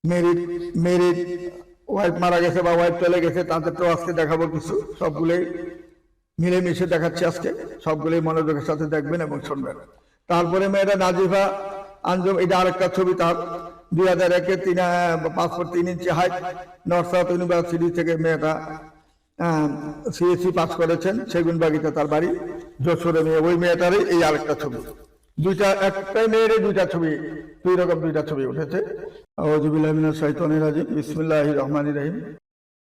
Merit merit wife মারা গেছে বা ওয়াইফ চলে গেছে, তাদেরকেও আজকে দেখাবো কিছু। সবগুলোই মিলেমিশে দেখাচ্ছি আজকে, সবগুলোই মনোযোগের সাথে দেখবেন এবং শুনবেন। তারপরে মেয়েটা নাজিফা আঞ্জুম, এটা আরেকটা ছবি তার। 2001-এ 5 ফুট 3 ইঞ্চি হাইট, নর্থ সাউথ ইউনিভার্সিটি থেকে মেয়েটা সিএসসি পাস করেছেন। সেগুনবাগিতে তার বাড়ি, যশোরে মেয়ে। ওই মেয়েটারই এই আরেকটা ছবি। একটাই মেয়েরই দুইটা ছবি, দুই রকম দুইটা ছবি উঠেছে। আউযু বিল্লাহি মিনাশ শাইতানির রাজিম, বিসমিল্লাহির রহমানির রহিম।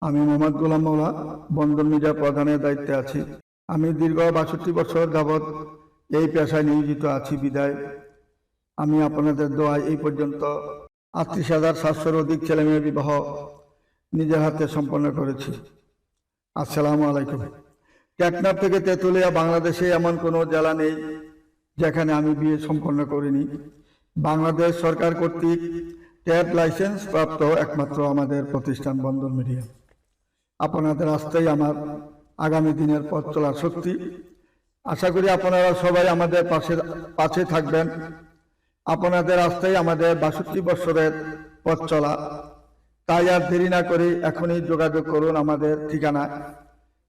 আমি মোহাম্মদ গোলাম মাওলা, বন্দর মিডিয়া প্রধানের দায়িত্বে আছি। আমি দীর্ঘ 62 বছর যাবৎ এই পেশায় নিয়োজিত আছি বিদায় আমি আপনাদের দোয়ায় এই পর্যন্ত 38,700-এর অধিক ছেলেমেয়ের বিবাহ নিজের হাতে সম্পন্ন করেছি। আসসালামু আলাইকুম। টেকনাফ থেকে তেঁতুলিয়া, বাংলাদেশে এমন কোনো জেলা নেই যেখানে আমি বিয়ে সম্পন্ন করিনি। বাংলাদেশ সরকার কর্তৃক ট্রেড লাইসেন্স প্রাপ্ত একমাত্র আমাদের প্রতিষ্ঠান বন্দর মিডিয়া। আপনাদের আস্থাই আমার আগামী দিনের পথ চলার শক্তি। আশা করি আপনারা সবাই আমাদের পাশে থাকবেন। আপনাদের আস্থাই আমাদের 62 বছরের পথ চলা। তাই আর দেরি না করে এখনই যোগাযোগ করুন আমাদের ঠিকানায়।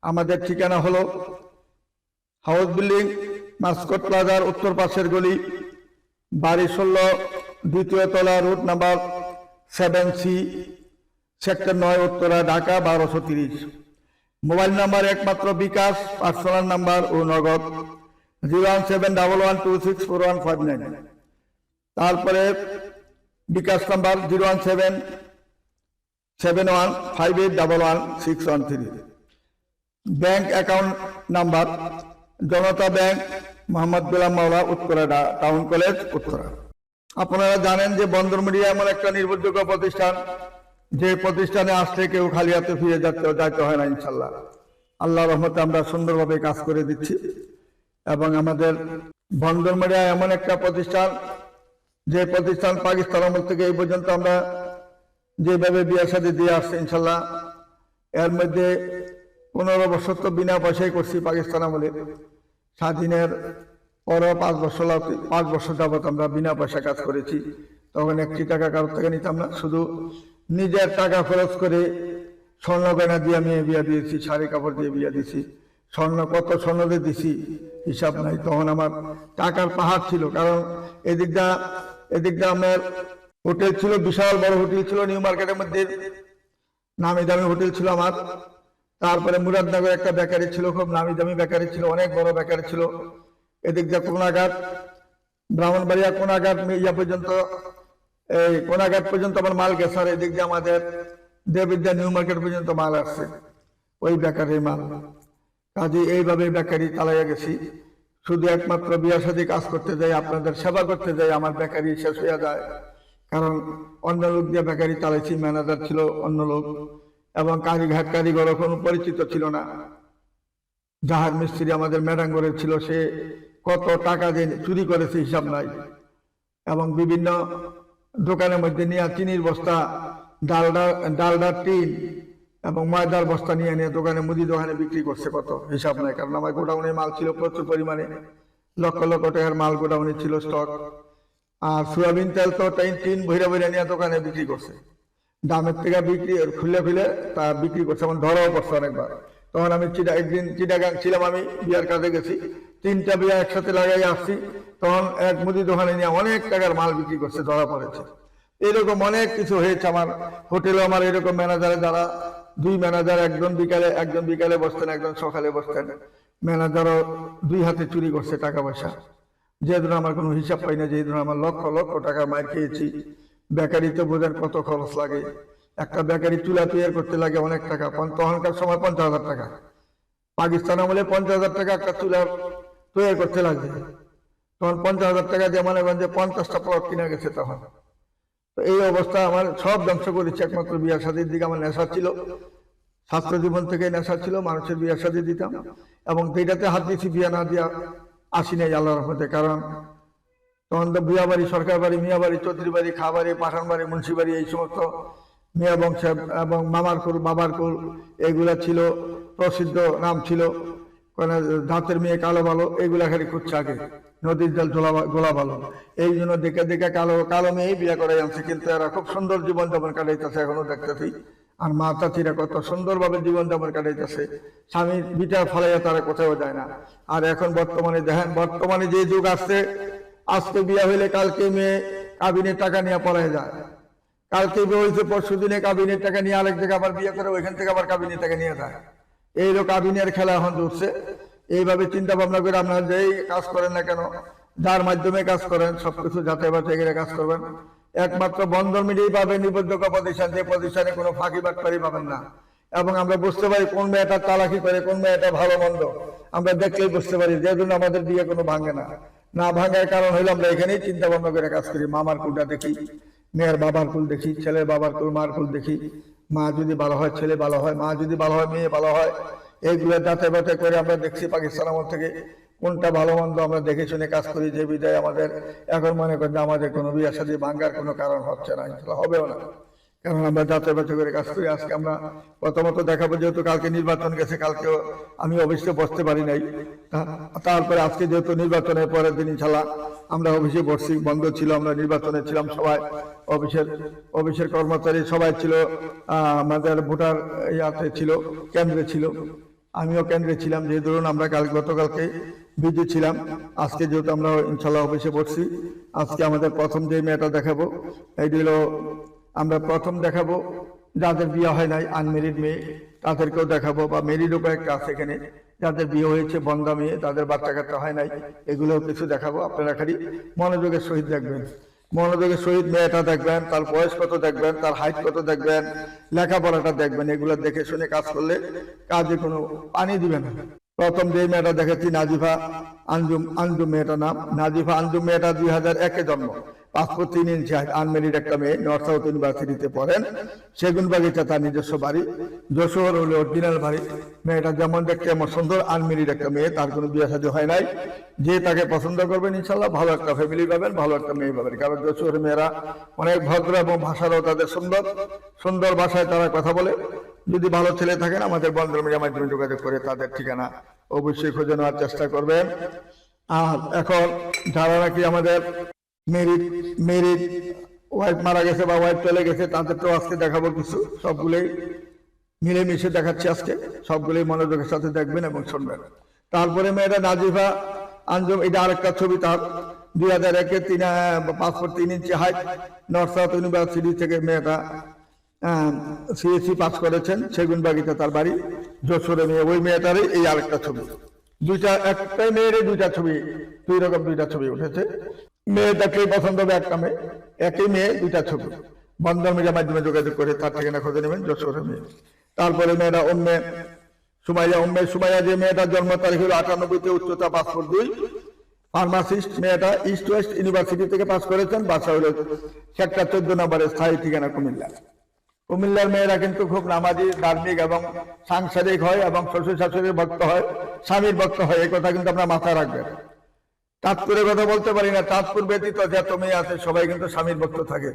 আমাদের ঠিকানা হলো হাউস বিল্ডিং, মাস্কট প্লাজার উত্তর পাশের গলি, বাড়ি 16, দ্বিতীয় তলা, route number 7C, sector 9, Uttara, Dhaka 1230। Mobile number একমাত্র বিকাশ, পার্সোনাল নাম্বার ও নগদ 01711264159। তারপরে bKash number 0177158111613। Bank account number Janata bank, Mohammad Golam Maola, Uttara town college, Uttara. আপনারা জানেন যে বন্দর মিডিয়া এমন একটা নির্ভরযোগ্য প্রতিষ্ঠান, যে প্রতিষ্ঠানে আসলে কেউ খালি হাতে ফিরে যাইতে হয় না। ইনশাল্লাহ আল্লাহর রহমতে আমরা সুন্দরভাবে কাজ করে দিচ্ছি। এবং আমাদের বন্দর মিডিয়া এমন একটা প্রতিষ্ঠান, যে প্রতিষ্ঠান পাকিস্তান আমল থেকে এই পর্যন্ত আমরা যেভাবে বিয়ে শাদী দিয়ে আসছি, ইনশাল্লাহ এর মধ্যে 15 বছর তো বিনা পয়সায় করছি পাকিস্তান আমলে। স্বাধীনের পরও 5 বছর যাবত আমরা বিনা পয়সা কাজ করেছি। তখন 1 টাকা কারোর থেকে নিতাম না, শুধু নিজের টাকা খরচ করে স্বর্ণ গয়না দিয়ে আমি বিয়ে দিয়েছি, শাড়ি কাপড় দিয়ে বিয়ে দিয়েছি। স্বর্ণ কত স্বর্ণ দিয়ে দিছি হিসাব নাই। তখন আমার টাকার পাহাড় ছিল, কারণ এদিকটা আমার হোটেল ছিল, বিশাল বড় হোটেল ছিল নিউ মার্কেটের মধ্যে, নামি দামি হোটেল ছিল আমার। তারপরে মুরাদনগর একটা বেকারি ছিল, খুব নামি দামি বেকারি ছিল, অনেক বড় বেকারি ছিল। এদিক দিয়ে কোনাঘাট, ব্রাহ্মণবাড়িয়া, কোনাঘাট পর্যন্ত, এই কোনাঘাট পর্যন্ত আমার মাল গেছে। আর এদিক দিয়ে আমাদের দেববিদ্যা নিউ মার্কেট পর্যন্ত মাল আসছে, ওই বেকারির মাল। কাজে এইভাবে বেকারি চালাইয়া গেছি। শুধু একমাত্র বিয়ে শাদী কাজ করতে যাই, আপনাদের সেবা করতে যাই, আমার বেকারি শেষ হয়ে যায়। কারণ অন্য লোক দিয়ে বেকারি চালাইছি, ম্যানেজার ছিল অন্য লোক, এবং কারিগরও কোনো পরিচিত ছিল না। জাহাজ মিস্ত্রি আমাদের মেডাঙ্গরের ছিল, সে কত টাকা দিয়ে চুরি করেছে হিসাব নাই। এবং বিভিন্ন দোকানের মধ্যে নিয়ে চিনির বস্তা, ডালডার টিন এবং ময়দার বস্তা নিয়ে দোকানে, মুদি দোকানে বিক্রি করছে, কত হিসাব নাই। কারণ আমার গোডাউনে মাল ছিল প্রচুর পরিমাণে, লক্ষ লক্ষ টাকার মাল গোডাউনে ছিল স্টক। আর সোয়াবিন তেল তো টিন ভৈরা নিয়ে দোকানে বিক্রি করছে, দামের থেকে বিক্রি খুলে তা বিক্রি করছে, আমার ধরাও পড়ছে অনেকবার। তখন আমি একদিন চিটাগাং ছিলাম, আমি বিয়ার কাজে গেছি, 3টা বিয়া একসাথে লাগাই আসছি। তখন এক মুদি দোকানে নিয়ে অনেক টাকার মাল বিক্রি করছে, ধরা পড়েছে। এরকম অনেক কিছু হয়েছে আমার হোটেলে। আমার এরকম ম্যানেজারে, যারা 2 ম্যানেজার, একজন বিকালে বসতেন, একজন সকালে বসতেন, ম্যানেজারও 2 হাতে চুরি করছে টাকা পয়সা। যে ধরুন আমার কোনো হিসাব পাই না, যে ধরুন আমার লক্ষ লক্ষ টাকা মার খেয়েছি। বেকারিতে বোঝেন কত খরচ লাগে, একটা বেকারি চুলা তৈরি করতে লাগে অনেক টাকা। তখনকার সময় 50,000 টাকা, পাকিস্তান আমলে 50,000 টাকা একটা চুলা তৈরি করতে লাগে। তখন 50,000 টাকা দিয়ে মনে করেন যে 50টা প্লট কিনা গেছে তখন। তো এই অবস্থা আমার সব ধ্বংস করেছে। একমাত্র বিয়ে শাদীর দিকে আমার নেশা ছিল, ছাত্র জীবন থেকে নেশা ছিল, মানুষের বিয়ে শাদী দিতাম এবং সেইটাতে হাত দিয়েছি। বিয়ে না দিয়া আসি নাই আল্লাহর রহমতে। কারণ তখন তো বিয়া বাড়ি, সরকার বাড়ি, মিয়া বাড়ি, চৌধুরী বাড়ি, খা বাড়ি, পাঠান বাড়ি, মুন্সি বাড়ি, এই সমস্ত মিয়া বংশ এবং মামার কুল, বাবার কুল, এগুলা ছিল প্রসিদ্ধ নাম ছিল। দাঁতের মেয়ে কালো ভালো, এইগুলা খালি খুঁজছে আগে, নদীর জল গোলা ভালো, এই জন্য দেখে দেখে কালো কালো মেয়ে বিয়ে করে আনছে। কিন্তু এরা খুব সুন্দর জীবনযাপন কাটাইতেছে, এখনো দেখতেছি। আর মা চাচিরা কত সুন্দরভাবে জীবনযাপন কাটাইতেছে, স্বামীর বিটার ফলে তারা কোথাও যায় না। আর এখন বর্তমানে দেখেন, বর্তমানে যে যুগ আসছে, আজকে বিয়ে হইলে কালকে মেয়ে কাবিনের টাকা নিয়ে পড়ায় যায়, কালকে বিয়ে হয়েছে পরশু দিনে কাবিনের টাকা নিয়ে আরেক জায়গায় আবার বিয়ে করে, ওইখান থেকে আবার কাবিনের টাকা নিয়ে যায়। এই লোক কাবিনের খেলা এখন জুটছে। এইভাবে চিন্তা ভাবনা করে আপনারা যেই কাজ করেন না কেন, যার মাধ্যমে কাজ করেন, সবকিছু যাচাই বাছাই করে কাজ করবেন। একমাত্র বন্ধন মিডিয়াই পাবেন নির্ভরযোগ্য প্রতিষ্ঠান, যে প্রতিষ্ঠানে কোনো ফাঁকি বাটপারি পাবেন না। এবং আমরা বুঝতে পারি কোন মেয়েটা চালাকি করে, কোন মেয়েটা ভালো মন্দ আমরা দেখলেই বুঝতে পারি। যে জন্য আমাদের বিয়ে কোনো ভাঙে না। না ভাঙার কারণ হইলো আমরা এখানেই চিন্তা ভাবনা করে কাজ করি। মামার কুলটা দেখি, মেয়ের বাবার কুল দেখি, ছেলের বাবার কুল মার কুল দেখি। মা যদি ভালো হয় ছেলে ভালো হয়, মা যদি ভালো হয় মেয়ে ভালো হয়। এইগুলো যাচাই বাছাই করে আমরা দেখছি পাকিস্তান আমল থেকে কোনটা ভালো মন্দ আমরা দেখে শুনে কাজ করি। যে বিদায় আমাদের এখন মনে করেন যে আমাদের কোনো বিয়ে শাদী ভাঙ্গার কোনো কারণ হচ্ছে না, হবেও না, কারণ আমরা যাচাই বাছাই করে কাজ করি। আজকে আমরা প্রথমত দেখাবো, যেহেতু কালকে নির্বাচন গেছে, কালকেও আমি অফিসে বসতে পারি নাই, তারপরে আজকে যেহেতু নির্বাচনের পরের দিন ইনশাল্লাহ আমরা অফিসে বসছি, বন্ধ ছিল, আমরা নির্বাচনে ছিলাম সবাই, অফিসের কর্মচারী সবাই ছিল, আমাদের ভোটার ইয়াতে ছিল, কেন্দ্রে ছিল, আমিও কেন্দ্রে ছিলাম। যে ধরুন আমরা গতকালকে বিজি ছিলাম, আজকে যেহেতু আমরা ইনশাল্লাহ অফিসে বসছি, আজকে আমাদের প্রথম যে মেয়েটা দেখাবো, এই হলো আমরা প্রথম দেখাবো যাদের বিয়ে হয় নাই, আনমেরিড মেয়ে, তাদেরকেও দেখাবো। বা মেরিডও কয়েকটা আছে এখানে, যাদের বিয়ে হয়েছে বন্ধা মেয়ে, তাদের বাচ্চা কাচ্চা হয় নাই, এগুলোও কিছু দেখাবো। আপনারা খালি মনোযোগের সহিত দেখবেন, মনোযোগের সহিত মেয়েটা দেখবেন, তার বয়স কত দেখবেন, তার হাইট কত দেখবেন, লেখাপড়াটা দেখবেন। এগুলো দেখে শুনে কাজ করলে কাজে কোনো পানি দিবে না। প্রথম যে মেয়েটা দেখেছি নাজিফা আঞ্জুম, আঞ্জুম মেয়েটার নাম নাজিফা আঞ্জুম। মেয়েটা 2001-এ জন্ম, 5 ফুট 3 ইঞ্চি হাইট, আনমেরিড একটা মেয়ে, নর্থ সাউথ ইউনিভার্সিটিতে পড়েন। সেগুনবাগিচা তার নিজস্ব বাড়ি, যশোর হলো অরিজিনাল বাড়ি। মেয়েটা যেমন দেখতে এমন সুন্দর, আনমেরিড একটা মেয়ে, তার কোনো বিয়ে শাদী হয় নাই। যে তাকে পছন্দ করবেন ইনশাল্লাহ ভালো একটা ফ্যামিলি পাবেন, ভালো একটা মেয়ে পাবেন। কারণ যশোরের মেয়েরা অনেক ভদ্র এবং ভাষারও তাদের সুন্দর, সুন্দর ভাষায় তারা কথা বলে। যদি ভালো ছেলে থাকেন আমাদের বন্ধন মিডিয়ার মাধ্যমে যোগাযোগ করে তাদের ঠিকানা অবশ্যই খুঁজে নেওয়ার চেষ্টা করবেন। আর এখন যারা নাকি আমাদের মেরিড ওয়াইফ মারা গেছে বা ওয়াইফ চলে গেছে, তাদের তো আজকে দেখাবো কিছু, সবগুলোই মিলেমিশে দেখাচ্ছি আজকে, সবগুলোই মনোযোগের সাথে দেখবেন এবং শুনবেন। তারপরে মেয়েটা নাজিফা আঞ্জুম, এটা আরেকটা ছবি তার, 2001-এ 5 ফুট 3 ইঞ্চি হাইট, নর্থ সাউথ ইউনিভার্সিটি থেকে মেয়েটা সিএসসি পাস করেছেন। সেগুনবাগিচা তার বাড়ি, যশোরে মেয়ে। ওই মেয়েটারই এই আরেকটা ছবি, দুইটা, একটাই মেয়েরই দুইটা ছবি, দুই রকম দুইটা ছবি উঠেছে। মেয়ে দেখলেই পছন্দ হবে, একটা মেয়ে, একই মেয়ে দুইটা ছবি। বন্ধন মিডিয়ার মাধ্যমে যোগাযোগ করে তার ঠিকানা খুঁজে নেবেন, যশোরের মেয়ে। তারপরে মেয়েটা সুমাইয়া, যে মেয়েটার জন্ম তারিখ হলো 98-তে, উচ্চতা 5 ফুট 2, ফার্মাসিস্ট। মেয়েটা ইস্ট ওয়েস্ট ইউনিভার্সিটি থেকে পাস করেছেন, বাসা হলো সেক্টর 14 নম্বরের, স্থায়ী ঠিকানা কুমিল্লা। কুমিল্লার মেয়েরা কিন্তু খুব নামাজি, ধার্মিক এবং সাংসারিক হয় এবং শ্বশুর শাশুড়ির ভক্ত হয়, স্বামীর ভক্ত হয়। এই কথা কিন্তু আপনার মাথায় রাখবেন। চাঁদপুরের কথা বলতে পারি না, চাঁদপুর ব্যতীত যত মেয়ে আছে সবাই কিন্তু স্বামীর ভক্ত থাকে।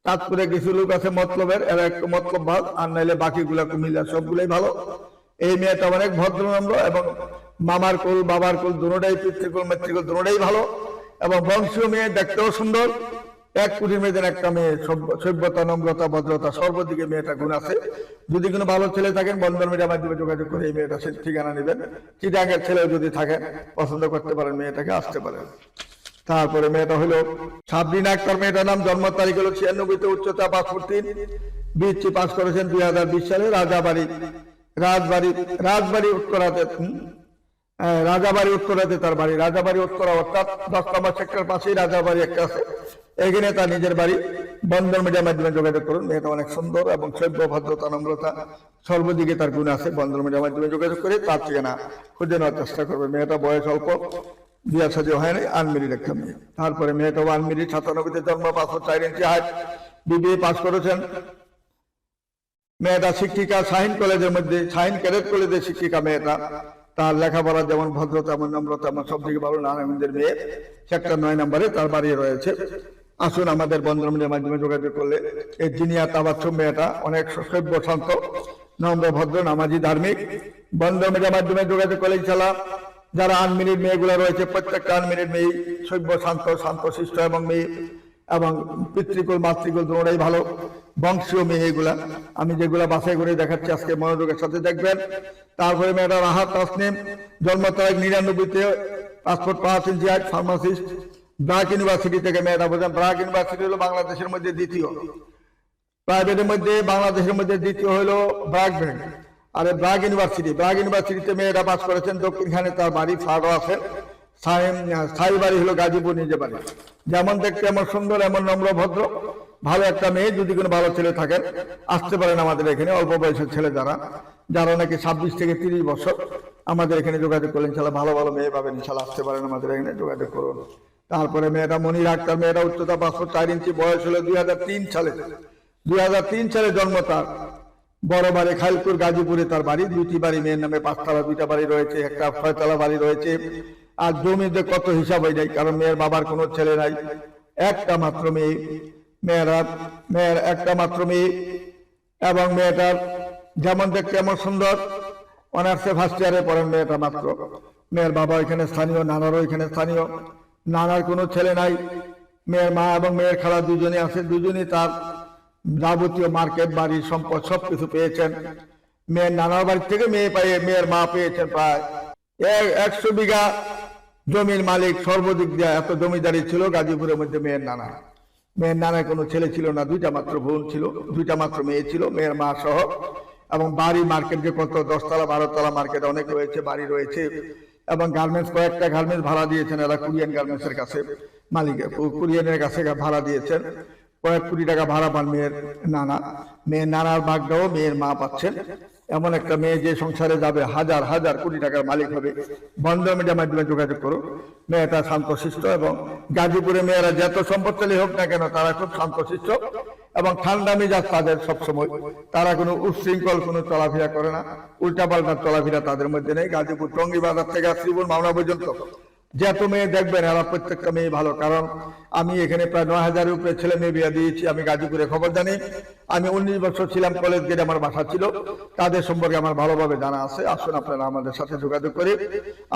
চাঁদপুরে কিছু লোক আছে মতলবের, এরা একটু মতলব ভাগ, আর নাইলে বাকিগুলা কুমিল্লার সবগুলোই ভালো। এই মেয়েটা অনেক ভদ্রনম্র এবং মামার কুল বাবার কুল দুটোটাই, পিতৃকুল মাতৃকুল দুটোটাই ভালো এবং বংশীয় মেয়ে, দেখতেও সুন্দর। 1 কোটি মেয়েদের একটা মেয়ে, সভ্যতা, নম্রতা, ভদ্রতা, সর্বদিকে মেয়েটা গুণ আছে। যদি কোনো ভালো ছেলে থাকেন বন্ধন মিডিয়ার মাধ্যমে যোগাযোগ করে এই মেয়েটা ঠিকানা নেবেন। চিটাঙ্গের ছেলেও যদি থাকেন পছন্দ করতে পারেন, মেয়েটাকে আসতে পারেন। তারপরে মেয়েটা হলো সাবরিনা আক্তার, মেয়েটার নাম, জন্ম তারিখ হলো 96-তে, উচ্চতা 5 ফুট 3, বিএসসি পাস করেছেন 2020 সালে। রাজবাড়ি উত্তরাতে, রাজাবাড়ি উত্তরাতে তার বাড়ি, রাজাবাড়ি উত্তরা, অর্থাৎ 10 নম্বর সেক্টর পাশেই রাজাবাড়ি একটা আছে, এখানে তার নিজের বাড়ি। বন্ধন মিডিয়ার মাধ্যমে যোগাযোগ করুন। মেয়েটা অনেক সুন্দর এবং সভ্য, ভদ্রতা, নম্রতা, সর্বদিকে তার গুণ আছে। বন্ধন মিডিয়ার মাধ্যমে যোগাযোগ করে তার ঠিকানা খুঁজে নেওয়ার চেষ্টা করবে। মেয়েটা বয়স অল্প, বিয়ে শাদী হয় নাই, আনমেরিড একটা মেয়ে। তারপরে মেয়েটাও আনমেরিড, 97-তে জন্ম, 5 ফুট 4 ইঞ্চি হাইট, বিবিএ পাস করেছেন। মেয়েটা শিক্ষিকা, শাহিন কলেজের মধ্যে, শাহিন ক্যাডেট কলেজের শিক্ষিকা মেয়েটা। তার লেখাপড়া যেমন ভদ্রতা, তেমন নম্রতা, আমার সব দিকে ভালো। নারায়ণগঞ্জের মেয়ে, সেক্টর 9 নম্বরে তার বাড়ি রয়েছে। আসুন আমাদের বন্ধন মিডিয়ার মাধ্যমে যোগাযোগ করলে এই জিনিয়া তাবাচ্চুম মেয়েটা অনেক সভ্য, শান্ত নম্র ভদ্র নামাজি ধার্মিক। বন্ধন মিডিয়ার মাধ্যমে যোগাযোগ করলে ইনশাআল্লাহ যারা আনমেরিড মেয়েগুলো রয়েছে প্রত্যেকটা আনমেরিড মেয়ে সভ্য শান্তশিষ্ট এবং মেয়ে এবং পিতৃকুল মাতৃকুল দুটোটাই ভালো বংশীয় মেয়ে এগুলা। আমি যেগুলা বাছাই করে দেখাচ্ছি আজকে মনোযোগের সাথে দেখবেন। তারপরে মেয়েটা রাহাত তাসনিম, জন্ম তারিখ 99-তে, পাসপোর্ট 5 ইঞ্চি হাইট, ফার্মাসিস্ট, ব্রাক ইউনিভার্সিটি থেকে মেয়েটা বলছেন। ব্রাক ইউনিভার্সিটি হলো বাংলাদেশের মধ্যে দ্বিতীয়, প্রাইভেটের মধ্যে বাংলাদেশের মধ্যে দ্বিতীয় হলো ব্রাক ব্যাংক। আর ব্রাক ইউনিভার্সিটিতে মেয়েটা পাস করেছেন। দক্ষিণখানে তার বাড়ি, ফ্ল্যাটও আছে। স্থায়ী বাড়ি হলো গাজীপুর, নিজে বাড়ি। যেমন দেখতে এমন সুন্দর, এমন নম্র ভদ্র ভালো একটা মেয়ে। যদি কোনো ভালো ছেলে থাকেন আসতে পারেন আমাদের এখানে। অল্প বয়সের ছেলে যারা নাকি 26 থেকে 30 বছর আমাদের এখানে যোগাযোগ করলেন, ইনশাআল্লাহ ভালো ভালো মেয়ে পাবেন। ইনশাআল্লাহ আসতে পারেন আমাদের এখানে, যোগাযোগ করুন। তারপরে মেয়েটা মনির আক্তার, মেয়েটা উচ্চতা 5.4 ইঞ্চি, বয়স হলো 2003 সালে জন্ম তার। বড় বাড়ি খাইলপুর, গাজীপুরে তার বাড়ি। 2টি বাড়ি মেয়ের নামে, 5তলা 2টা বাড়ি রয়েছে, একটা 6তলা বাড়ি রয়েছে। আর জমিতে কত হিসাব হয়ে যায়, কারণ মেয়ের বাবার কোনো ছেলে নাই, একটা মাত্র মেয়ে। মেয়ের একটা মাত্র মেয়ে এবং মেয়েটার যেমন দেখতে এমন সুন্দর। অনার্সে ফার্স্ট ইয়ারে পড়েন মেয়েটা মাত্র। মেয়ের বাবা এখানে স্থানীয়, নানারও এখানে স্থানীয়। নানার কোনো ছেলে নাই। মেয়ের মা এবং মেয়ের খালা দুজনে আছে। দুজনেই তার যাবতীয় মার্কেট, বাড়ি, সম্পদ সবকিছু পেয়েছেন। মেয়ের নানার বাড়ি থেকে মেয়ের মা পেয়েছেন প্রায় 100 বিঘা জমির মালিক। সর্বদিক দিয়ে এত জমিদারি ছিল গাজীপুরের মধ্যে মেয়ের নানার কোনো ছেলে ছিল না, 2টা মাত্র বোন ছিল, 2টা মাত্র মেয়ে ছিল, মেয়ের মা সহ। এবং বাড়ি, মার্কেট যে কত 10তলা 12তলা মার্কেট অনেক রয়েছে, বাড়ি রয়েছে। এবং গার্মেন্টস, কয়েকটা গার্মেন্টস ভাড়া দিয়েছেন এরা কুরিয়ান গার্মেন্টসের কাছে, মালিকের কুরিয়ানের কাছে ভাড়া দিয়েছেন। কয়েক কোটি টাকা ভাড়া পান মেয়ের নানার ভাগটাও মেয়ের মা পাচ্ছেন। এমন একটা মেয়ে যে সংসারে যাবে, হাজার হাজার কোটি টাকার মালিক হবে। বন্ধন মিডিয়ার মাধ্যমে যোগাযোগ করো। মেয়েটা শান্তশিষ্ট এবং গাজীপুরে মেয়েরা যত সম্পদশালী হোক না কেন তারা খুব শান্তশিষ্ট এবং ঠান্ডা মেজাজ তাদের সবসময়। তারা কোনো উচ্ছৃঙ্খল কোনো চলাফেরা করে না, উল্টাপাল্টা চলাফেরা তাদের মধ্যে নেই। গাজীপুর টঙ্গী বাজার থেকে শ্রীপুর মামলা পর্যন্ত যত মেয়ে দেখবেন এরা প্রত্যেকটা মেয়ে ভালো। কারণ আমি এখানে প্রায় 9000-এর উপরে ছেলে মেয়ে বিয়ে দিয়েছি। আমি গাজীপুরে খবর জানি। আমি 19 বছর ছিলাম, কলেজ গেটে আমার বাসা ছিল। তাদের সম্পর্কে আমার ভালোভাবে জানা আছে। আসুন আপনারা আমাদের সাথে যোগাযোগ করে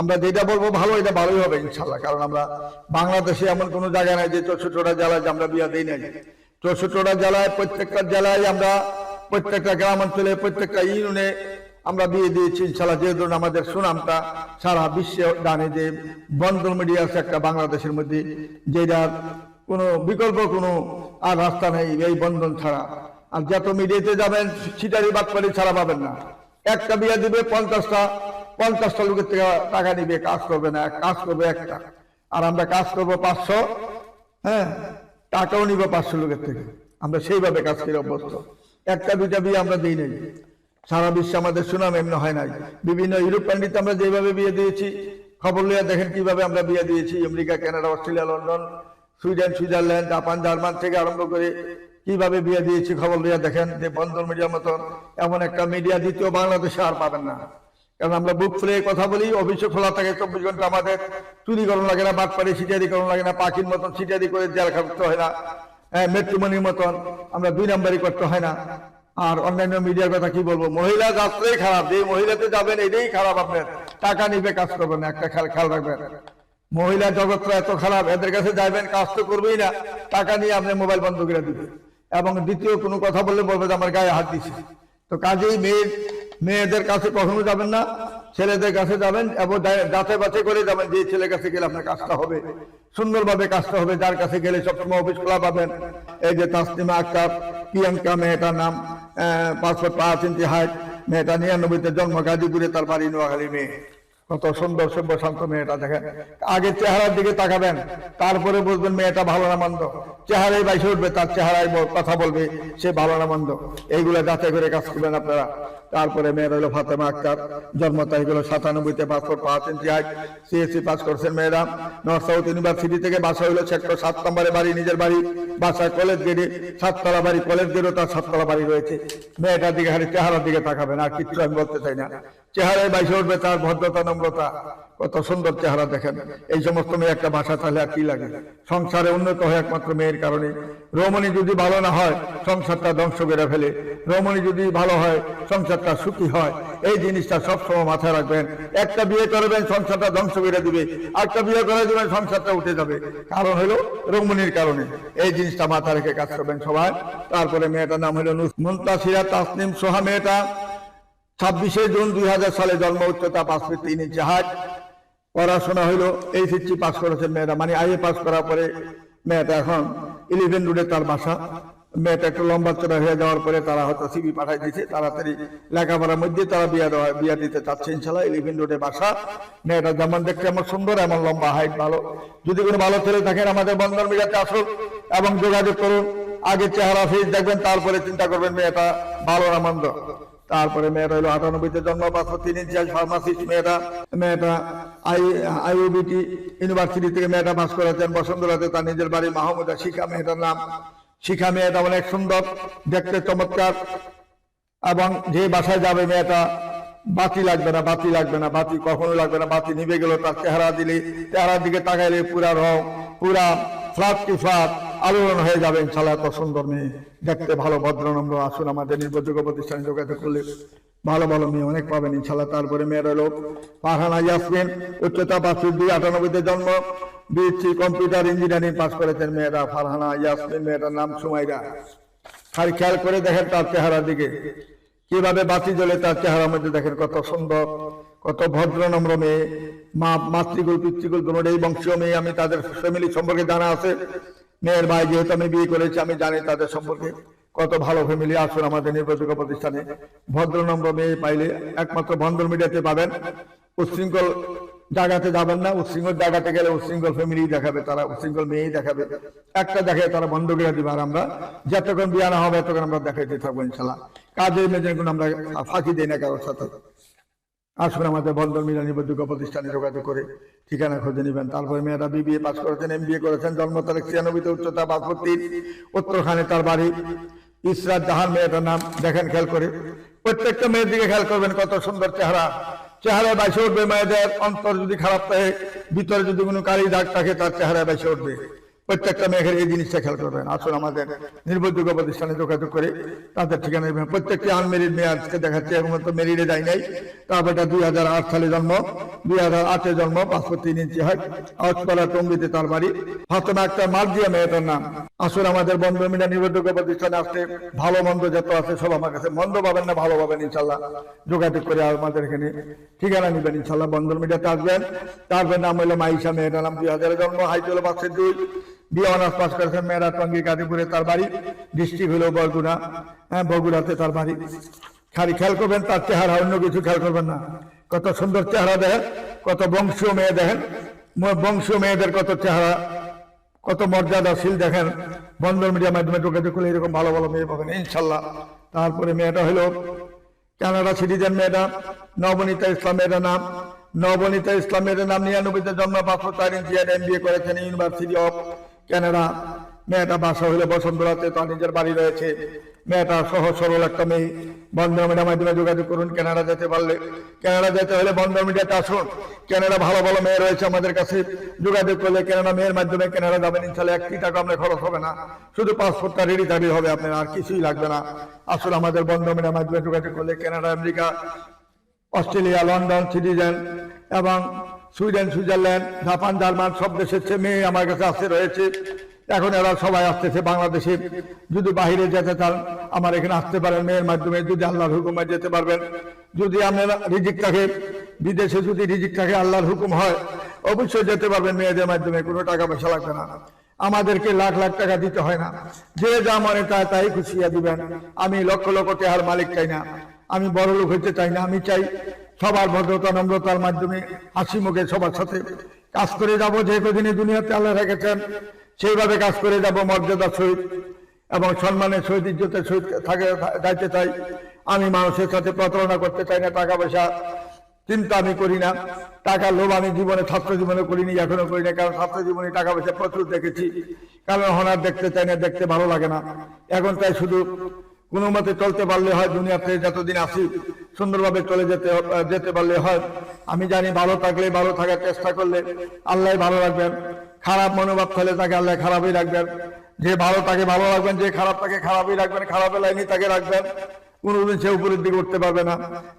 আমরা যেটা বলবো ভালো, এটা ভালোই হবে ইনশাল্লাহ। কারণ আমরা বাংলাদেশে এমন কোনো জায়গা নাই যে 64টা জেলায় আমরা বিয়ে দিই নাই। 64টা জেলায়, প্রত্যেকটা জেলায় আমরা, প্রত্যেকটা গ্রামাঞ্চলে, প্রত্যেকটা ইউনিয়নে আমরা বিয়ে দিয়েছি ইনশাল্লাহ। যে ধরুন আমাদের সুনামটা সারা বিশ্বে জানে যে বন্ধন মিডিয়া আছে একটা বাংলাদেশের মধ্যে, যেটার কোনো বিকল্প কোনো আর রাস্তা নেই এই বন্ধন ছাড়া। আর যত মিডিয়াতে যাবেন ছিটারি বাটপারি ছাড়া পাবেন না। একটা বিয়ে দিবে 50টা লোকের থেকে টাকা নিবে, কাজ করবে না, কাজ করবে একটা। আর আমরা কাজ করবো 500, হ্যাঁ, টাকাও নিব 500 লোকের থেকে। আমরা সেইভাবে কাজ করে অভ্যস্ত। একটা 2টা বিয়ে আমরা দিই নাই। সারা বিশ্বে আমাদের সুনাম এমনি হয় নাই। বিভিন্ন ইউরোপ কান্ট্রিতে আমরা যেভাবে বিয়ে দিয়েছি, খবর লিয়া দেখেন কিভাবে আমরা বিয়ে দিয়েছি। America, Canada, Australia, London, Sweden, Switzerland, Japan, German থেকে আরম্ভ করে কিভাবে বিয়ে দিয়েছি খবর লিয়া দেখেন। যে বন্ধন মিডিয়ার মতন এমন একটা মিডিয়া দ্বিতীয় বাংলাদেশে আর পাবেন না। কারণ আমরা বুক ফুলে কথা বলি, অফিসে খোলা থাকে 24 ঘন্টা। আমাদের চুরি করুন লাগে না, বাটপাড়ি সিটারি করুন লাগে না, পাখির মতন সিটারি করে জেল খাটতে হয় না, মেট্রোমনির মতন আমরা 2 নাম্বারই করতে হয় না। আর অন্যান্য মিডিয়ার কথা কি বলবো, মহিলা যাত্রাই খারাপ। যে মহিলাতে যাবেন এটাই খারাপ। আপনার টাকা নিবে, কাজ করবেন না, একটা খেয়াল রাখবেন। মহিলা জগৎটা এত খারাপ, এদের কাছে যাবেন কাজ তো করবেই না, টাকা নিয়ে আপনি মোবাইল বন্ধ করে দিবে। এবং দ্বিতীয় কোনো কথা বললে বলবে যে আমার গায়ে হাত দিছে। তো কাজেই মেয়েদের কাছে কখনো যাবেন না, ছেলেদের কাছে যাবেন এবং যাচাই বাছাই করে যাবেন যে ছেলের কাছে গেলে আপনার কাজটা হবে, সুন্দরভাবে কাজটা হবে। যার কাছে গেলে সবসময় অফিস খোলা পাবেন। এই যে তাসনিমা আক্তার, প্রিয়াঙ্কা মেয়েটার নাম, পাসপোর্ট 5 ইঞ্চি হাইট, মেয়েটা 99-তে জন্ম, গাজীপুরে তার বাড়ি, নোয়াখালী মেয়ে। কত সুন্দর সভ্য শান্ত মেয়েটা দেখেন। আগে চেহারার দিকে তাকাবেন, তারপরে বুঝবেন মেয়েটা ভালো না মন্দ। চেহারাই বাইসে উঠবে, তার চেহারায় কথা বলবে সে ভালো না মন্দ। এইগুলো যাচাই করে কাজ করবেন আপনারা। তারপরে মেয়ের হলো ফাতেমা আক্তার, জন্ম তারিখ হলো 97-তে, পাসপোর্ট 5 ইঞ্চি হাইট, সিএসসি পাস করছেন মেয়েরা। নর্থ সাউথ ইউনিভার্সিটি থেকে। বাসা হলো সেক্টর 7 নম্বরে বাড়ি, নিজের বাড়ি। বাসা কলেজ গেটে, 7তলা বাড়ি, কলেজ গেটেও তার 7তলা বাড়ি রয়েছে। মেয়েটার দিকে খালি চেহারার দিকে তাকাবেন, আর কিচ্ছু আমি বলতে চাই না। চেহারায় বাইসে উঠবে তার ভদ্রতা নম্রতা, কত সুন্দর চেহারা দেখেন। এই সমস্ত মেয়ে একটা বাসা তাহলে আর কি লাগে? সংসারে উন্নত হয় একমাত্র মেয়ের কারণে। রমণী যদি ভালো না হয় সংসারটা ধ্বংস করে ফেলে, রমণী যদি ভালো হয় সংসারটা সুখী হয়। এই জিনিসটা সবসময় মাথায় রাখবেন। একটা বিয়ে করবেন সংসারটা ধ্বংস করে দিবে, একটা বিয়ে করে দিবেন সংসারটা উঠে যাবে, কারণ হলো রমণীর কারণে। এই জিনিসটা মাথা রেখে কাজ করবেন সবাই। তারপরে মেয়েটার নাম হলো মুনতাসিরা তাসনিম সোহা। মেয়েটা 26শে জুন 2000 সালে জন্ম, উচ্চতা 5 ফিট 3 ইঞ্চি হাইট। পড়াশোনা হইলো এইচএসসি পাস করেছেন মেয়েটা, মানে আইএ পাস করার পরে মেয়েটা এখন 11 রোডে তার বাসা। মেয়েটা একটু লম্বা চড়া হয়ে যাওয়ার পরে তারা হয়তো সিবি পাঠাই দিয়েছে, তাড়াতাড়ি লেখাপড়ার মধ্যে তারা বিয়া দিতে চাচ্ছে ইনশাল্লাহ। 11 রোডে বাসা। মেয়েটা যেমন দেখতে এমন সুন্দর, এমন লম্বা, হাইট ভালো। যদি কোনো ভালো ছেলে থাকেন আমাদের বন্ধন মিডিয়াতে আসুন এবং যোগাযোগ করুন। আগে চেহারা ফেস দেখবেন, তারপরে চিন্তা করবেন মেয়েটা ভালো না মন্দ। তারপরে মেয়েটা হলো 98-তে জন্ম, 5 ফুট 3 ইঞ্চি, ফার্মাসিস্ট। মেয়েটা আইইউবিটি ইউনিভার্সিটি থেকে মেয়েটা পাস করেছেন। বসুন্ধরাতে তার নিজের বাড়ি। মাহমুদা শিখা মেয়েটার নাম। শিখা মেয়েটা অনেক সুন্দর, দেখতে চমৎকার, এবং যে বাসায় যাবে মেয়েটা বাতি লাগবে না, বাতি কখনো লাগবে না। বাতি নিভে গেল তার চেহারার দিকে তাকাইলে পুরা রং, পুরা ফ্লাট কি ফ্লাট আলোড়ন হয়ে যাবে ইনশাল্লাহ। এত সুন্দর মেয়ে, দেখতে ভালো, ভদ্রনম্র। আসুন আমাদের নির্ভরযোগ্য প্রতিষ্ঠানে যোগাযোগ করলে ভালো ভালো মেয়ে অনেক পাবেন ইনশাল্লাহ। তারপরে মেয়েরা লোক ফারহানা ইয়াসমিন, উচ্চতা 5 ফিট 2, 98-তে জন্ম, বিএসসি কম্পিউটার ইঞ্জিনিয়ারিং পাস করেছেন মেয়েরা। ফারহানা ইয়াসমিন, মেয়েটার নাম সুমাইরা। খালি খেয়াল করে দেখেন তার চেহারার দিকে, কিভাবে বাতি জ্বলে তার চেহারার মধ্যে, দেখেন কত সুন্দর, কত ভদ্রনম্র মেয়ে। মাতৃকুল পিতৃকুল এই বংশীয় মেয়ে। আমি তাদের ফ্যামিলি সম্পর্কে জানা আছে। মেয়ের ভাই যেহেতু আমি বিয়ে করেছি, আমি জানি তাদের সম্পর্কে, কত ভালো ফ্যামিলি। আসুন আমাদের নির্ভরযোগ্য প্রতিষ্ঠানে। ভদ্রনম্র মেয়ে পাইলে একমাত্র বন্ধন মিডিয়াতে পাবেন। উচ্ছৃঙ্খল জায়গাতে যাবেন না। উচ্ছৃঙ্খল জায়গাতে গেলে উচ্ছৃঙ্খল ফ্যামিলি দেখাবে, তারা উচ্ছৃঙ্খল মেয়েই দেখাবে। একটা দেখে তারা বন্ধ করে দিবে। আর আমরা যতক্ষণ বিয়ে না হবে ততক্ষণ আমরা দেখাইতে থাকবো ইনশাল্লাহ। কাজের মেয়েদের কোনো আমরা ফাঁকি দিই না কারোর সাথে। আসুন আমাদের বন্ধন মিডিয়া নির্ভরযোগ্য প্রতিষ্ঠানে যোগাযোগ করে ঠিকানা খুঁজে নেবেন। তারপরে মেয়েরা বিবিএ পাস করেছেন, এমবিএ করেছেন। জন্ম তারিখ 96-তে, উচ্চতা 5 ফুট 3, উত্তরখানে তার বাড়ি। ইসরাত জাহান মেয়েটার নাম। দেখেন খেয়াল করে, প্রত্যেকটা মেয়ের দিকে খেয়াল করবেন, কত সুন্দর চেহারা। চেহারায় বাইসে উঠবে মেয়েদের। অন্তর যদি খারাপ থাকে, ভিতরে যদি কোনো কালি দাগ থাকে, তার চেহারায় বাইসে উঠবে। প্রত্যেকটা মেয়ের এই জিনিসটা খেয়াল করবেন। আসুন আমাদের নির্ভরযোগ্য প্রতিষ্ঠানে যোগাযোগ করে তাদের ঠিকানা নেবেন। প্রত্যেকটি আনমেরিড মেয়ে আজকে দেখাচ্ছে, এখন তো মেরিডে যায় নাই। তারপর এটা 2008 সালে জন্ম, 2008-এ জন্ম, 5 ফুট 3 ইঞ্চি হাইট, আউটপাড়া টঙ্গিতে তার বাড়ি। ফাতেমা আক্তার মার্জিয়া মেয়েটার নাম। আসুন আমাদের বন্ধন মিডিয়া নির্ভরযোগ্য প্রতিষ্ঠানে আসতে, ভালো মন্দ যত আছে সব আমার কাছে। মন্দ পাবেন না, ভালো পাবেন ইনশাল্লাহ। যোগাযোগ করে আমাদের এখানে ঠিকানা নেবেন ইনশাল্লাহ। বন্ধন মিডিয়াতে আসবেন। তারপর নাম হলো মাইশা মেয়েটার নাম। 2000-এ জন্ম, হাইট হলো 5 ফিট 2, বিয়ে অনার্স পাস করেছেন। মেয়েরা টঙ্গী গাজীপুরে তার বাড়ি। ডিস্ট্রিক্ট হলো বরগুনা, বগুড়াতে তার বাড়ি। খালি খেয়াল করবেন তার চেহারা, অন্য কিছু খেয়াল করবেন না। কত সুন্দর চেহারা দেখেন, কত বংশীয় মেয়ে দেখেন। বংশীয় মেয়েদের কত চেহারা, কত মর্যাদাশীল দেখেন। বন্ধন মিডিয়ার মাধ্যমে যোগাযোগ করলে এরকম ভালো ভালো মেয়ে পাবেন ইনশাল্লাহ। তারপরে মেয়েটা হলো কানাডা সিটিজেন মেয়েটা, নবনীতা ইসলাম মেয়েটার নাম। নবনীতা ইসলাম মেয়েটার নাম। 99-তে জন্ম, 5 ফুট 4 ইঞ্চি, এমবিএ করেছেন ইউনিভার্সিটি অফ ক্যানাডা। মেয়েটা বাসা হইলে বসুন্ধরাতে, তার নিজের বাড়ি রয়েছে। মেয়েটা সহজ সরল একটা মেয়ে। বন্ধন মিডিয়ার মাধ্যমে যোগাযোগ করুন। কানাডা যেতে পারলে, কানাডা যেতে হলে বন্ধন মিডিয়াতে আসুন। কানাডা ভালো ভালো মেয়ে রয়েছে আমাদের কাছে। যোগাযোগ করলে কানাডা মেয়ের মাধ্যমে কানাডা যাবেন ইনশাল্লাহ। 1 টাকা আপনার খরচ হবে না, শুধু পাসপোর্টটা রেডি থাকলে হবে আপনার, আর কিছুই লাগবে না। আসুন আমাদের বন্ধন মিডিয়ার মাধ্যমে যোগাযোগ করলে Canada, America, Australia, London citizen এবং সুইডেন, সুইজারল্যান্ড, জাপান, জার্মান সব দেশের মেয়ে আমার কাছে আসতে রয়েছে। এখন এরা সবাই আসতেছে বাংলাদেশে। যদি বাহিরে যেতে চান আমার এখানে আসতে পারেন মেয়ের মাধ্যমে। যদি আল্লাহর হুকুমে যেতে পারবেন। যদি আপনারা রিজিক থাকে, বিদেশে যদি রিজিক থাকে, আল্লাহর হুকুম হয়, অবশ্যই যেতে পারবেন মেয়েদের মাধ্যমে। কোনো টাকা পয়সা লাগবে না, আমাদেরকে লাখ লাখ টাকা দিতে হয় না। যে যা মনে চায় তাই খুশিয়া দিবেন। আমি লক্ষ লক্ষ টাকার মালিক চাই না, আমি বড় লোক হইতে চাই না। আমি চাই সবার ভদ্রতা নম্রতার মাধ্যমে হাসি মুখে সবার সাথে কাজ করে যাব। যে কদিনই দুনিয়াতে আল্লাহ রেখেছেন সেইভাবে কাজ করে যাব, মর্যাদার সহিত এবং সম্মানের সহিত, ইজ্জতের সহিত যাইতে চাই। আমি মানুষের সাথে প্রতারণা করতে চাই না, টাকা পয়সা চিন্তা আমি করি না। টাকার লোভ আমি জীবনে, ছাত্র জীবনে করিনি, এখনো করি না। কারণ ছাত্র জীবনে টাকা পয়সা প্রচুর দেখেছি। কারণ হনার দেখতে চাই না, দেখতে ভালো লাগে না। এখন তাই শুধু কোনো মতে চলতে পারলে হয়। দুনিয়াতে যতদিন আসি সুন্দরভাবে চলে যেতে পারলে হয়। আমি জানি ভালো থাকলে, ভালো থাকার চেষ্টা করলে আল্লাহ ভালো রাখবেন। খারাপ মনোভাব থাকলে তাকে আল্লাহ খারাপই রাখবেন। যে ভালো তাকে ভালো রাখবেন, যে খারাপ তাকে খারাপই রাখবেন, খারাপের লাইনই তাকে রাখবেন। কোনোদিন সে উপরের দিকে উঠতে পারবে না।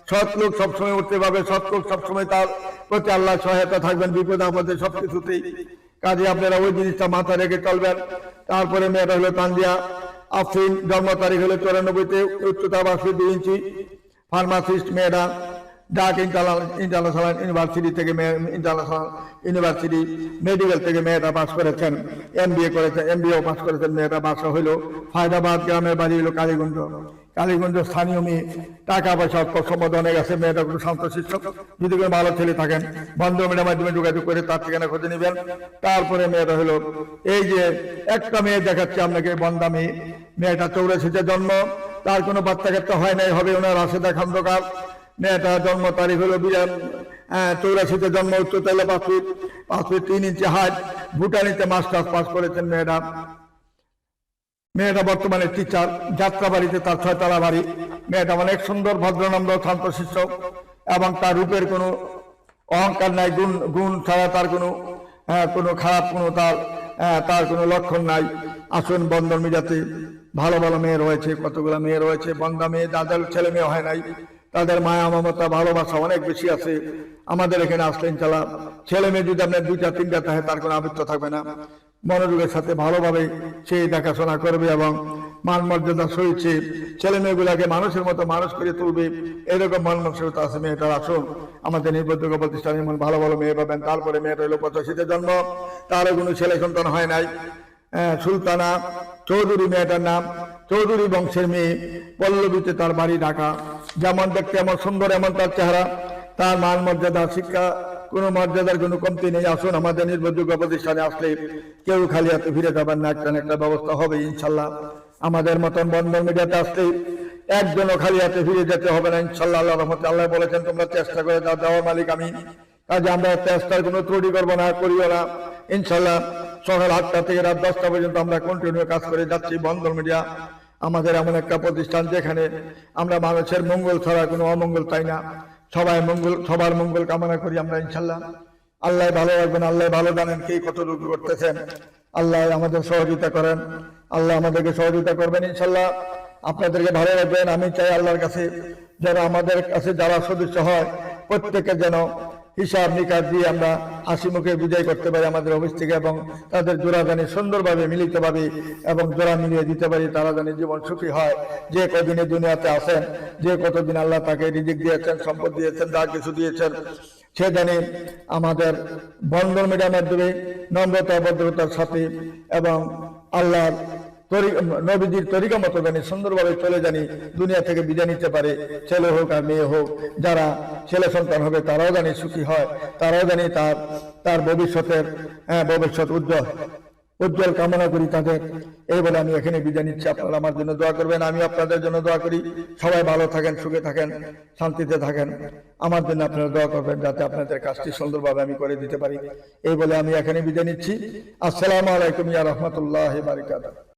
সৎ লোক সবসময় উঠতে পারবে, সৎ লোক সবসময় তার প্রতি আল্লাহ সহায়তা থাকবেন বিপদ আপদে সবকিছুতেই। কাজে আপনারা ওই জিনিসটা মাথায় রেখে চলবেন। তারপরে মেয়েটা হলো তানজিয়া আফরিন, জন্ম তারিখ হলো 94-তে, উচ্চতা 2 ইঞ্চি, ফার্মাসিস্ট মেয়েরা, ঢাকা ইন্টারন্যাশনাল ইউনিভার্সিটি থেকে ইন্টারন্যাশনাল ইউনিভার্সিটি মেডিকেল থেকে মেয়েটা পাস করেছেন, MBA করেছেন, MBA পাস করেছেন। মেয়েটা বাসা হইল ফায়দাবাদ, গ্রামের বাড়ি হলো কালীগঞ্জ স্থানীয় মেয়ে, টাকা পয়সা সম্পদ অনেক আছে। মেয়েটা কোনো শান্তশিষ্ট, যদি কোনো ভালো ছেলে থাকেন বন্ধু মেয়ের মাধ্যমে যোগাযোগ করে তার ঠিকানা খুঁজে নেবেন। তারপরে মেয়েটা হলো এই যে একটা মেয়ে দেখাচ্ছে আপনাকে, বন্দা মেয়ে। মেয়েটা 84-তে জন্ম, তার কোনো বাচ্চা কাচ্চা হয় নাই, হবে ওনার রাশেদা খন্দকার। মেয়েটা জন্ম তারিখ হলো 84-তে জন্ম, উচ্চতা হলো 5 ফিট 3 ইঞ্চি হাইট, ভুটানিতে মাস্টার্স পাস করেছেন মেয়েটা বর্তমানে টিচার, যাত্রাবাড়িতে তার 6তলা বাড়ি। মেয়েটা অনেক সুন্দর, ভদ্রনম্র, শান্তশিষ্ট এবং তার রূপের কোনো অহংকার নাই। গুণ ছাড়া তার কোনো খারাপ তার কোনো লক্ষণ নাই। আসুন, বন্দর মিডিয়াতে ভালো ভালো মেয়ে রয়েছে, কতগুলো মেয়ে রয়েছে, বন্দা মেয়ে, যাদের ছেলে মেয়ে হয় নাই, তাদের মায়া মমতা ভালোবাসা অনেক বেশি আছে। আমাদের এখানে আসলে ইনশাআল্লাহ ছেলে মেয়ে যদি আপনার 2টা 3টা থাকে, তার কোনো আবৃত্ত থাকবে না। মনোযোগের সাথে ভালোভাবে সে দেখাশোনা করবে এবং মান মর্যাদা সহিত ছেলে মেয়েগুলাকে মানুষের মতো মানুষ করে তুলবে, এরকম মান মানসিকতা আছে মেয়েটার। আসুন, আমাদের নির্ভরযোগ্য প্রতিষ্ঠানে এমন ভালো ভালো মেয়ে পাবেন। তারপরে মেয়েটা হলো 85-তে জন্ম, তারও কোনো ছেলে সন্তান হয় নাই। সুলতানা চৌধুরী মেয়েটার নাম, চৌধুরী বংশের মেয়ে, পল্লবীতে তার বাড়ি, ঢাকা। যেমন দেখতে এমন সুন্দর, এমন তার চেহারা, তার মান মর্যাদা, শিক্ষা, কোনো মর্যাদার কোনো কমতি নেই। আসুন, আমাদের নির্ভরযোগ্য প্রতিষ্ঠানে আসলে কেউ খালি হাতে ফিরে যাবেন না, একটা ব্যবস্থা হবে ইনশাল্লাহ। আমাদের মতন বন্দর মিডিয়াতে আসলে একজনও খালি হাতে ফিরে যেতে হবে না ইনশাল্লাহ। আল্লাহ রহমতে আল্লাহ বলেছেন, তোমরা চেষ্টা করে যাও, দেওয়ার মালিক আমি। কাজে আমরা চেষ্টার কোনো ত্রুটি করবো না, করিও না ইনশাল্লাহ। সকাল 8টা থেকে রাত 10টা পর্যন্ত আমরা কন্টিনিউ কাজ করে যাচ্ছি। বন্দর মিডিয়া আমাদের এমন একটা প্রতিষ্ঠান যেখানে আমরা মানুষের মঙ্গল ছাড়া কোনো অমঙ্গল চাই না। সবার মঙ্গল কামনা করি আমরা ইনশাল্লাহ। আল্লাহ ভালো রাখবেন, আল্লাহ ভালো জানেন কে কতটুকু করতেছেন। আল্লাহ আমাদের সহযোগিতা করেন, আল্লাহ আমাদেরকে সহযোগিতা করবেন ইনশাল্লাহ। আপনাদেরকে ভালো রাখবেন। আমি চাই আল্লাহর কাছে যেন আমাদের কাছে যারা সদস্য হয় প্রত্যেকে যেন হিসাব নিকাশ দিয়ে আমরা হাসি মুখে বিদায় করতে পারি আমাদের অফিস থেকে, এবং তাদের জোড়া জানি সুন্দরভাবে মিলিতভাবে এবং জোড়া মিলিয়ে দিতে পারি। তারা জানি জীবন সুখী হয়। যে কদিনে দুনিয়াতে আসেন, যে কতদিন আল্লাহ তাকে রিজিক দিয়েছেন, সম্পদ দিয়েছেন, যা কিছু দিয়েছেন, সে জানি আমাদের বন্দর মিডিয়ার মাধ্যমে নম্রতা ভদ্রতার সাথে এবং আল্লাহর নবীজির তরিকা মতো জানি সুন্দরভাবে চলে জানি দুনিয়া থেকে বিদায় নিতে পারে। ছেলে হোক আর মেয়ে হোক, যারা ছেলে সন্তান হবে তারাও জানি সুখী হয়, তারাও জানি তার ভবিষ্যৎ উজ্জ্বল কামনা করি তাদের। এই বলে আমি এখানে বিদায় নিচ্ছি। আপনারা আমার জন্য দোয়া করবেন, আমি আপনাদের জন্য দোয়া করি। সবাই ভালো থাকেন, সুখে থাকেন, শান্তিতে থাকেন। আমার জন্য আপনারা দোয়া করবেন যাতে আপনাদের কাজটি সুন্দরভাবে আমি করে দিতে পারি। এই বলে আমি এখানে বিদায় নিচ্ছি। আসসালামু আলাইকুম ইয়া রাহমাতুল্লাহি ওয়া বারাকাতুহু।